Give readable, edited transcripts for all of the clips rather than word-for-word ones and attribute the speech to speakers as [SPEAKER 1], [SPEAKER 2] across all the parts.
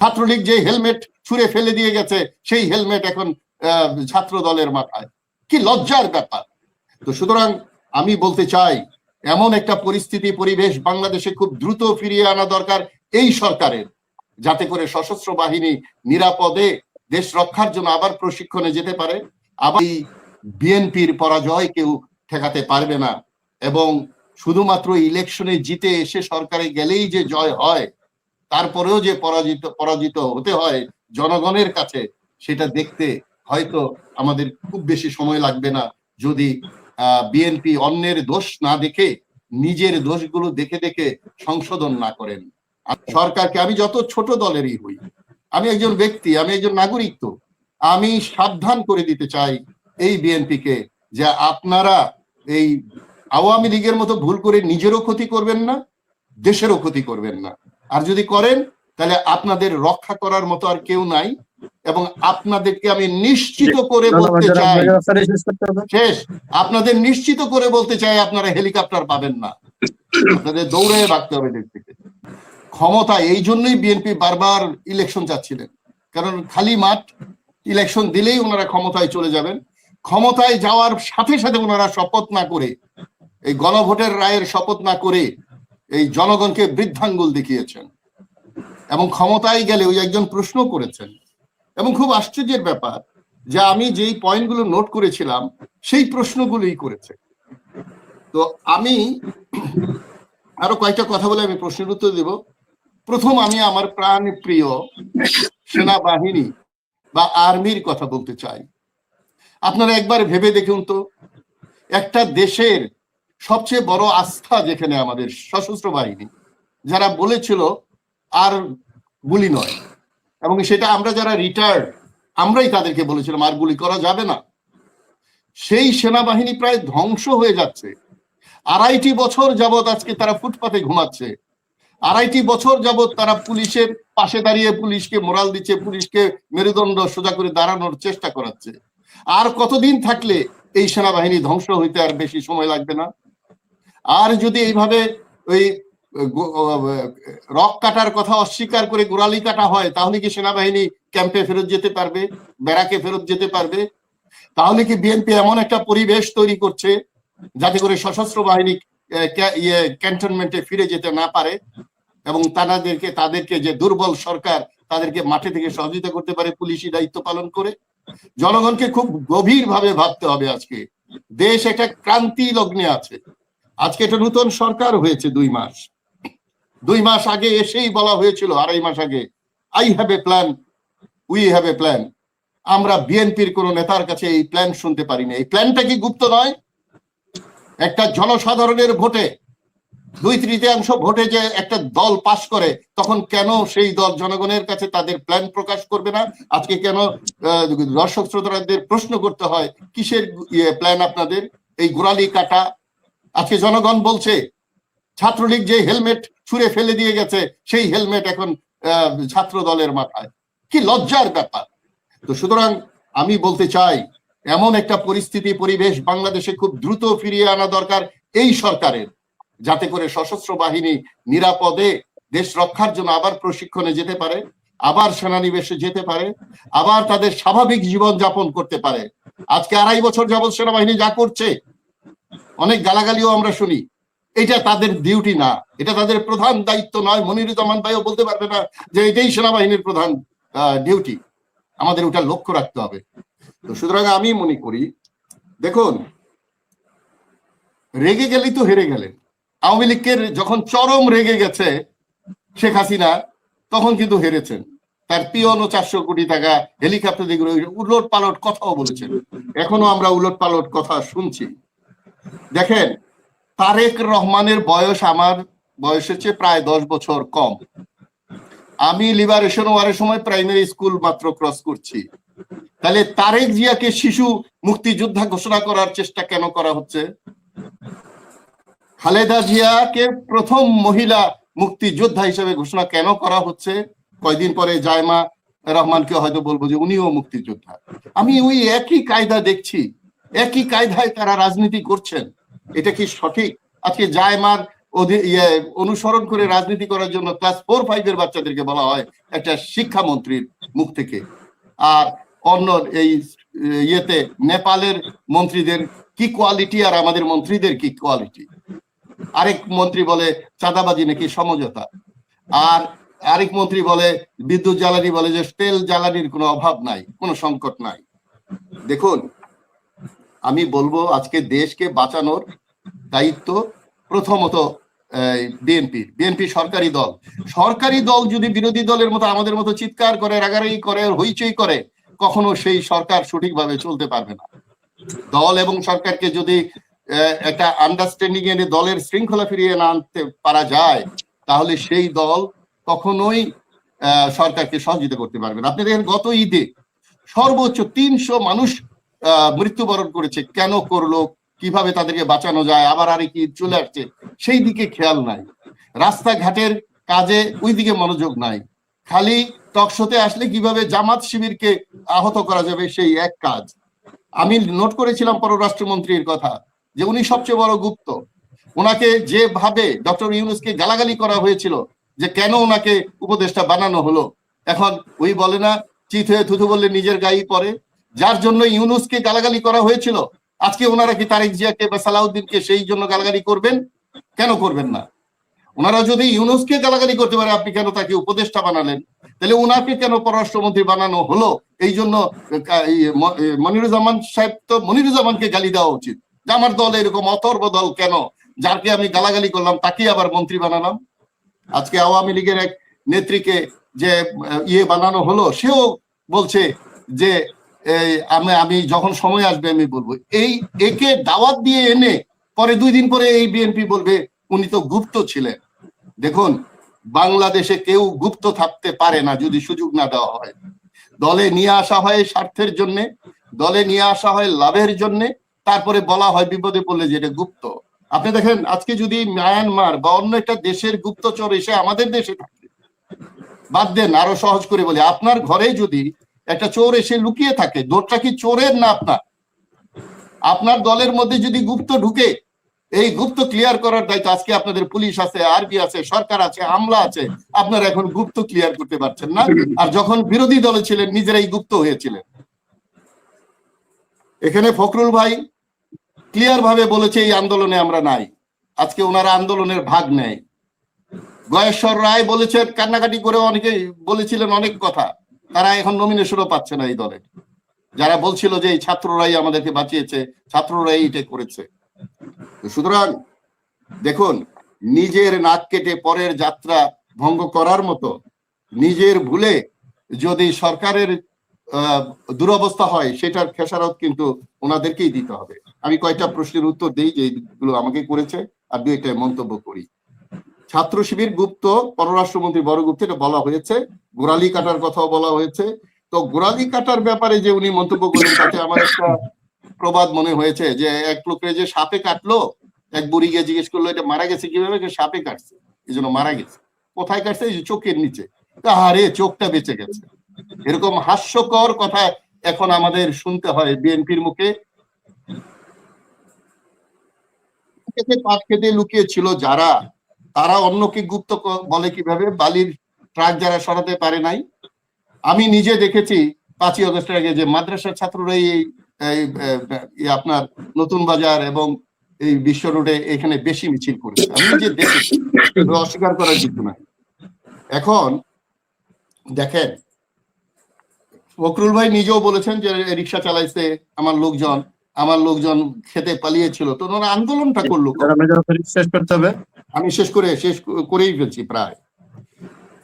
[SPEAKER 1] ছাত্রলীগ যে হেলমেট ছুঁড়ে ফেলে দিয়ে গেছে সেই হেলমেট এখন ছাত্র দলের মাথায়। কি লজ্জার ব্যাপার। তো সুতরাং আমি বলতে চাই, এমন একটা পরিস্থিতি পরিবেশ বাংলাদেশে খুব দ্রুত ফিরিয়ে আনা দরকার এই সরকারের, যাতে করে সশস্ত্র বাহিনী নিরাপদে দেশ রক্ষার জন্য আবার প্রশিক্ষণে যেতে পারে। আবার এই বিএনপির পরাজয় কেউ ঠেকাতে পারবে না, এবং শুধুমাত্র ইলেকশনে জিতে এসে সরকারে গেলেই যে জয় হয়, তারপরেও যে পরাজিত হতে হয় জনগণের কাছে, সেটা দেখতে হয়তো আমাদের খুব বেশি সময় লাগবে না, যদি বিএনপি অন্যের দোষ না দেখে নিজের দোষগুলো দেখে দেখে সংশোধন না করেন। সরকারকে, আমি যত ছোট দলেরই হই, আমি একজন ব্যক্তি, আমি একজন নাগরিক, তো আমি সাবধান করে দিতে চাই এই বিএনপিকে যে আপনারা এই আওয়ামী লীগের মতো ভুল করে নিজেরও ক্ষতি করবেন না, দেশেরও ক্ষতি করবেন না। আর যদি করেন তাহলে আপনাদের রক্ষা করার মতো আর কেউ নাই, এবং আপনাদেরকে আমি নিশ্চিত করে বলতে চাই, শেষ, আপনাদের নিশ্চিত করে বলতে চাই আপনারা হেলিকপ্টার পাবেন না, আপনাদের দৌড়ে ভাগতে হবে দেশ থেকে। ক্ষমতা, এই জন্যই বিএনপি বারবার ইলেকশন চাচ্ছিলেন, কারণ খালি মাঠ, ইলেকশন দিলেই ওনারা ক্ষমতায় চলে যাবেন। ক্ষমতায় যাওয়ার সাথে সাথে ওনারা শপথ না করে, এই গণভোটের রায়ের শপথ না করে এই জনগণকে বৃদ্ধাঙ্গুল দেখিয়েছেন, এবং ক্ষমতায় গেলে ওই একজন প্রশ্ন করেছেন, এবং খুব আশ্চর্যের ব্যাপার যে আমি যেই পয়েন্টগুলো নোট করেছিলাম সেই প্রশ্নগুলোই করেছে। তো আমি আরো কয়েকটা কথা বলে আমি প্রশ্নের উত্তর দেব। প্রথম, আমি আমার প্রাণ প্রিয় সেনাবাহিনী বা আর্মির কথা বলতে চাই। আপনারা একবার ভেবে দেখুন তো, একটা দেশের সবচেয়ে বড় আস্থা যেখানে আমাদের সশস্ত্র বাহিনী, যারা বলেছিল আর গুলি নয়, এবং সেটা আমরা যারা রিটায়ার্ড আমরাই তাদেরকে বলেছিলাম আর গুলি করা যাবে না, সেই সেনাবাহিনী প্রায় ধ্বংস হয়ে যাচ্ছে। 2.5 বছর যাবৎ আজকে তারা ফুটপাতে ঘুমাচ্ছে, 2.5 বছর যাবৎ তারা পুলিশের পাশে দাঁড়িয়ে পুলিশকে মোরাল দিচ্ছে, পুলিশকে মেরুদণ্ড সোজা করে দাঁড়ানোর চেষ্টা করাচ্ছে। আর কতদিন থাকলে এই সেনাবাহিনী ধ্বংস হইতে আর বেশি সময় লাগবে না। আর যদি এইভাবে ওই রক কাটার কথা অস্বীকার করে গোড়ালি কাটা হয়, তাহলে কি সেনাবাহিনী ক্যাম্পে ফেরত যেতে পারবে, ব্যারাকে ফেরত যেতে পারবে? তাহলে কি বিএনপি এমন একটা পরিবেশ তৈরি করছে যাতে করে সশস্ত্র বাহিনী ক্যান্টনমেন্টে ফিরে যেতে না পারে, এবং তাদেরকে যে দুর্বল সরকার তাদেরকে মাঠে থেকে সহযোগিতা করতে পারে পুলিশি দায়িত্ব পালন করে? জনগণকে খুব গভীর ভাবে ভাবতে হবে। আজকে দেশ একটা ক্রান্তি লগ্নে আছে। আজকে একটা নতুন সরকার হয়েছে 2 মাস আগে এসেই বলা হয়েছিল, 2.5 মাস আগে, I have a plan, we have a plan. আমরা বিএনপির কোন নেতার কাছে এই প্ল্যান শুনতে পারিনি। এই প্ল্যানটা কি গুপ্ত নয়? একটা জনসাধারণের ভোটে 2/3 ভোটে যে একটা দল পাশ করে, তখন কেন সেই দল জনগণের কাছে তাদের প্ল্যান প্রকাশ করবে না? আজকে কেন দর্শক শ্রোতাদের প্রশ্ন করতে হয় কিসের প্ল্যান আপনাদের? এই গোড়ালি কাটা। আজকে জনগণ বলছে ছাত্রলীগ যে হেলমেট ছুঁড়ে ফেলে দিয়ে গেছে সেই হেলমেট এখন ছাত্র দলের মাথায়। কি লজ্জার ব্যাপার। তো সুতরাং আমি বলতে চাই, এমন একটা পরিস্থিতি পরিবেশ বাংলাদেশে খুব দ্রুত ফিরিয়ে আনা দরকার এই সরকারের, যাতে করে সশস্ত্র বাহিনী নিরাপদে দেশ রক্ষার জন্য আবার প্রশিক্ষণে যেতে পারে, আবার সেনানিবেশে যেতে পারে, আবার তাদের স্বাভাবিক জীবন যাপন করতে পারে। আজকে 2.5 বছর যাবৎ সেনাবাহিনী যা করছে, অনেক গালাগালিও আমরা শুনি, এটা তাদের ডিউটি না, এটা তাদের প্রধান দায়িত্ব নয়। মনিরুজ্জামান ভাইও বলতে পারবে না যে এটাই সেনাবাহিনীর প্রধান ডিউটি। আমাদের ওটা লক্ষ্য রাখতে হবে। তো সুতরাং আমি মনে করি, দেখুন, রেগে গেলেই তো হেরে গেলেন। আওয়ামী লীগের যখন চরম রেগে গেছে শেখ হাসিনা, তখন কিন্তু হেরেছেন। তার পিয়ন 400 কোটি টাকা হেলিকপ্টার দিয়ে উলট পালট কথাও বলেছেন। এখনো আমরা উলট পালট কথা শুনছি। দেখেন, তারেক রহমানের বয়স আমার বয়সের চেয়ে প্রায় 10 বছর কম। আমি লিবারেশন ওয়ারের সময় প্রাইমারি স্কুল মাত্র ক্রস করছি। তাহলে তারেক জিয়াকে শিশু মুক্তিযোদ্ধা ঘোষণা করার চেষ্টা কেন করা হচ্ছে? খালেদা জিয়াকে প্রথম মহিলা মুক্তিযোদ্ধা হিসেবে ঘোষণা কেন করা হচ্ছে? কয়দিন পরে জায়মা রহমানকে হয়তো বলবো যে উনিও মুক্তিযোদ্ধা। আমি ওই একই কায়দা দেখছি, একই কায়দায় তারা রাজনীতি করছেন। এটা কি সঠিক? আজকে জায়মার অনুসরণ করে রাজনীতি করার জন্য ক্লাস 4-5 বাচ্চাদেরকে বলা হয় একটা শিক্ষামন্ত্রীর মুখ থেকে। আর অন্য এই ইয়েতে নেপালের মন্ত্রীদের কি কোয়ালিটি আর আমাদের মন্ত্রীদের কি কোয়ালিটি। আরেক মন্ত্রী বলে চাঁদাবাজি নাকি সমঝোতা, আর আরেক মন্ত্রী বলে বিদ্যুৎ জ্বালানি, বলে যে তেল জ্বালানির কোনো অভাব নাই, কোনো সংকট নাই। দেখুন, আমি বলবো আজকে দেশকে বাঁচানোর দায়িত্ব প্রথমত বিএনপি সরকারি দল যদি বিরোধী দলের মতো আমাদের মতো চিৎকার করে, রাগারাগি করে, হইচই করে, কখনো সেই সরকার সঠিকভাবে চলতে পারবে না। দল এবং সরকারকে যদি একটা আন্ডারস্ট্যান্ডিং এনে দলের শৃঙ্খলা ফিরিয়ে না আনতে পারা যায়, তাহলে সেই দল কখনোই সরকারকে সহযোগিতা করতে পারবে না। আপনি দেখেন গত ঈদে সর্বোচ্চ 300 মানুষ মৃত্যুবরণ করেছে। কেন করলো, কিভাবে তাদেরকে বাঁচানো যায়, আবার আরেক ঈদ চলে আসছে, সেই দিকে খেয়াল নাই। রাস্তাঘাটের কাজে ওই দিকে মনোযোগ নাই, খালি টকশোতে আসলে কিভাবে জামাত শিবিরকে আহত করা যাবে সেই এক কাজ। আমি নোট করেছিলাম পররাষ্ট্রমন্ত্রীর কথা, যে উনি সবচেয়ে বড় গুপ্ত। ওনাকে যেভাবে ডক্টর ইউনূসকে গালাগালি করা হয়েছিল, যে কেন ওনাকে উপদেষ্টা বানানো হলো, এখন ওই বলে না চিত হয়ে থুথু বললে নিজের গায়ে পড়ে। যার জন্য ইউনূসকে গালাগালি করা হয়েছিল, আজকে ওনারা কি তারেক জিয়াকে বা সালাউদ্দিনকে সেই জন্য গালাগালি করবেন? কেন করবেন না? ওনারা যদি ইউনূসকে গালাগালি করতে পারে, আপনি কেন তাকে উপদেষ্টা বানালেন? তাহলে ওনাকে কেন পররাষ্ট্রমন্ত্রী বানানো হলো? এই জন্য মনিরুজ্জামান সাহেব তো মনিরুজ্জামানকে গালি দেওয়া উচিত, যে আমার দল এরকম অথর্ব দল কেন, যাকে আমি গালাগালি করলাম তাকে আবার মন্ত্রী বানালাম। আজকে আওয়ামী লীগের এক নেত্রীকে যে বানানো হলো, সেও বলছে যে আমি যখন সময় আসবে আমি বলবো। একে দাওয়াত দিয়ে এনে পরে 2 দিন পরে এই বিএনপি বলবে উনি তো গুপ্ত ছিলেন। দেখুন, বাংলাদেশে কেউ গুপ্ত থাকতে পারে না যদি সুযোগ না দেওয়া হয়। দলে নিয়ে আসা হয় স্বার্থের জন্য, দলে নিয়ে আসা হয় লাভের জন্য, তারপরে বলা হয় বিপদে পড়লে যে এটা গুপ্ত। আপনি দেখেন, আজকে যদি মায়ানমার বা অন্য একটা দেশের গুপ্তচর এসে আমাদের দেশে থাকে, বাদ দেন, আরো সহজ করে বলি, আপনার ঘরে যদি একটা চোর এসে লুকিয়ে থাকে, দোরটা কি চোরের না আপনার? আপনার দলের মধ্যে যদি গুপ্ত ঢুকে, এই গুপ্ত ক্লিয়ার করার দায়িত্ব আজকে আপনাদের পুলিশ আছে, আর্মি আছে, সরকার আছে, আমলা আছে। আপনারা এখন গুপ্ত ক্লিয়ার করতে পারছেন না, আর যখন বিরোধী দলে ছিলেন নিজেরাই গুপ্ত হয়েছিলেন। এখানে ফখরুল ভাই ক্লিয়ার ভাবে বলেছে এই আন্দোলনে আমরা নাই। আজকে ওনারা আন্দোলনের ভাগ নেয়। গয়েশ্বর রায় বলেছেন, কান্নাকাটি করে অনেকে বলেছিলেন অনেক কথা, তারা এখন নমিনেশনও পাচ্ছে না এই দলের। যারা বলছিল যে এই ছাত্ররাই আমাদেরকে বাঁচিয়েছে, ছাত্ররাই এটা করেছে। সুতরাং দেখুন, নিজের নাক কেটে পরের যাত্রা ভঙ্গ করার মতো নিজের ভুলে যদি সরকারের দুরবস্থা হয়, সেটার খেসারত কিন্তু ওনাদেরকেই দিতে হবে। আমি কয়েকটা প্রশ্নের উত্তর দিই যেগুলো আমাকে করেছে, আর 2-একটা মন্তব্য করি। ছাত্র শিবির গুপ্ত, পররাষ্ট্রমন্ত্রী বড় গুপ্ত, এটা বলা হয়েছে। গোড়ালি কাটার কথাও বলা হয়েছে। তো গোড়ালি কাটার ব্যাপারে যে উনি মন্তব্য করলেন, তাতে আমার একটা প্রবাদ মনে হয়েছে, যে এক লোকের যে সাপে কাটলো, এক বুড়ি গিয়ে জিজ্ঞেস করলো এটা মারা গেছে কিভাবে, সাপে কাটছে, এই জন্য মারা গেছে। কোথায় কাটছে? চোখের নিচে। আরে চোখটা বেঁচে গেছে। এরকম হাস্যকর কথা এখন আমাদের শুনতে হয় বিএনপির মুখে। পাট খেতে লুকিয়ে ছিল যারা, তারা অন্যকে গুপ্ত বলে কিভাবে? বালির ট্রাক যারা সরাতে পারে নাই। আমি নিজে দেখেছি 5ই আগস্টের আগে যে মাদ্রাসার ছাত্ররাই আপনার নতুন বাজার এবং এই বিশ্ব রোডে এখানে বেশি মিছিল করেছে। আমি নিজে দেখেছি, অস্বীকার করার কিছু নাই। এখন দেখেন, ফখরুল ভাই নিজেও বলেছেন যে রিক্সা চালাইছে আমার লোকজন খেতে পালিয়েছিল। তো ওনারা আন্দোলনটা করলো। আমি শেষ করেই ফেলছি প্রায়।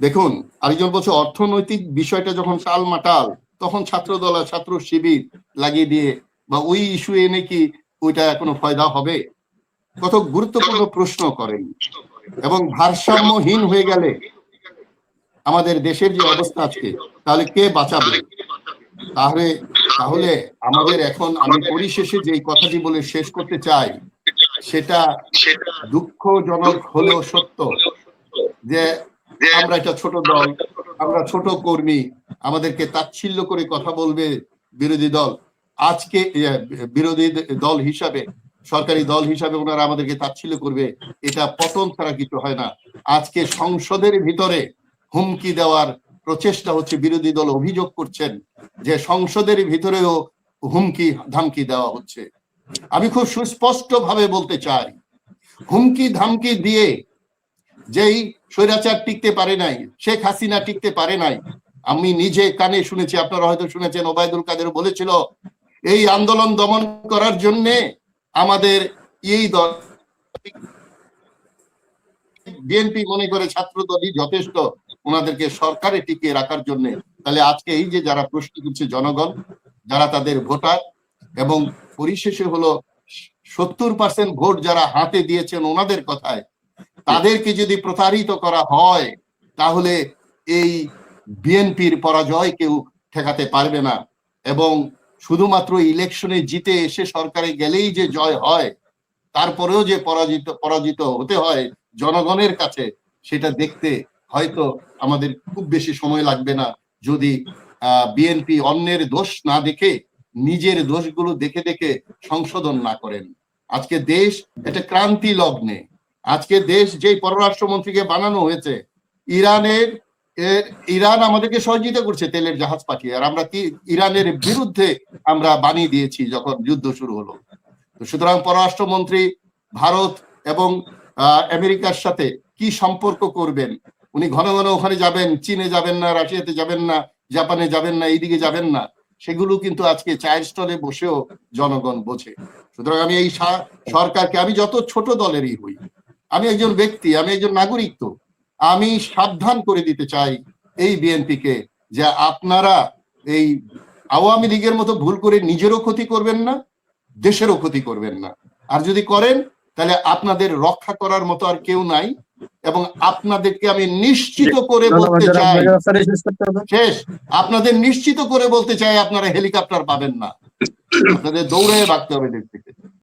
[SPEAKER 1] দেখুন, আরেকজন বলছে অর্থনৈতিক বিষয়টা যখন টালমাটাল, তখন ছাত্রদল আর ছাত্র শিবির লাগিয়ে দিয়ে বা ওই ইস্যু এনে কি ওইটা কোনো ফায়দা হবে? কত গুরুত্বপূর্ণ প্রশ্ন করেন। এবং ভারসাম্যহীন হয়ে গেলে আমাদের দেশের যে অবস্থা আজকে, তাহলে কে বাঁচাবে? তাহলে আমাদের এখন, আমি পরিশেষে যে কথাটি বলে শেষ করতে চাই, সেটা দুঃখজনক হলেও সত্য, যে আমরা একটা ছোট দল, আমরা ছোট কর্মী, আমাদেরকে তাচ্ছিল্য করে কথা বলবে বিরোধী দল। আজকে বিরোধী দল হিসাবে সরকারি দল হিসাবে ওনারা আমাদেরকে তাচ্ছিল্য করবে, এটা পতন ছাড়া কিছু হয় না। আজকে সংসদের ভিতরে হুমকি দেওয়ার প্রচেষ্টা হচ্ছে, বিরোধী দল অভিযোগ করছেন যে সংসদের ভিতরেও হুমকি ধামকি দেওয়া হচ্ছে। আমি খুব সুস্পষ্ট ভাবে বলতে চাই, হুমকি ধামকি দিয়ে যেই স্বৈরাচার টিকতে পারে নাই, শেখ হাসিনা টিকতে পারে নাই, আমি নিজে কানে শুনেছি, আপনারা হয়তো শুনেছেন, ওবায়দুল কাদের বলেছিল এই আন্দোলন দমন করার জন্য আমাদের এই দল বিএনপি মনে করে ছাত্র দলই যথেষ্ট ওনাদেরকে সরকারে টিকিয়ে রাখার জন্য। তাহলে আজকে এই যে যারা প্রশ্ন করছে জনগণ, যারা তাদের ভোটার, এবং পরিশেষে হলো 70% ভোট যারা হাতে দিয়েছেন ওনাদের কথায়, তাদেরকে যদি প্রতারিত করা হয় তাহলে এই বিএনপির পরাজয় কেউ ঠেকাতে পারবে না। এবং শুধুমাত্র ইলেকশনে জিতে এসে সরকারে গেলেই যে জয় হয়, তারপরেও যে পরাজিত হতে হয় জনগণের কাছে, সেটা দেখতে হয়তো আমাদের খুব বেশি সময় লাগবে না, যদি বিএনপি অন্যের দোষ না দেখে নিজের দোষগুলো দেখে দেখে সংশোধন না করেন। আজকে দেশ একটা ক্রান্তি লগ্নে, আজকে দেশ যেই পররাষ্ট্রমন্ত্রীকে বানানো হয়েছে, ইরান আমাদেরকে সহযোগিতা করছে তেলের জাহাজ পাঠিয়ে, আর আমরা ইরানের বিরুদ্ধে আমরা বাণী দিয়েছি যখন যুদ্ধ শুরু হলো। তো সুতরাং পররাষ্ট্রমন্ত্রী ভারত এবং আমেরিকার সাথে কি সম্পর্ক করবেন? উনি ঘন ঘন ওখানে যাবেন, চীনে যাবেন না, রাশিয়াতে যাবেন না, জাপানে যাবেন না, এইদিকে যাবেন না, সেগুলো কিন্তু আজকে চায়ের স্টলে বসেও জনগণ বোঝে। সুতরাং আমি এই সরকারকে, আমি যত ছোট দলেরই হই, আমি একজন ব্যক্তি, আমি একজন নাগরিক, তো আমি সাবধান করে দিতে চাই এই বিএনপিকে যে আপনারা এই আওয়ামী লীগের মতো ভুল করে নিজেরও ক্ষতি করবেন না, দেশেরও ক্ষতি করবেন না। আর যদি করেন তাহলে আপনাদের রক্ষা করার মতো আর কেউ নাই। এবং আপনাদেরকে আমি নিশ্চিত করে বলতে চাই, শেষ, আপনাদের নিশ্চিত করে বলতে চাই, আপনারা হেলিকপ্টার পাবেন না, আপনাদের দৌড়ে ভাগতে হবে দেশ থেকে।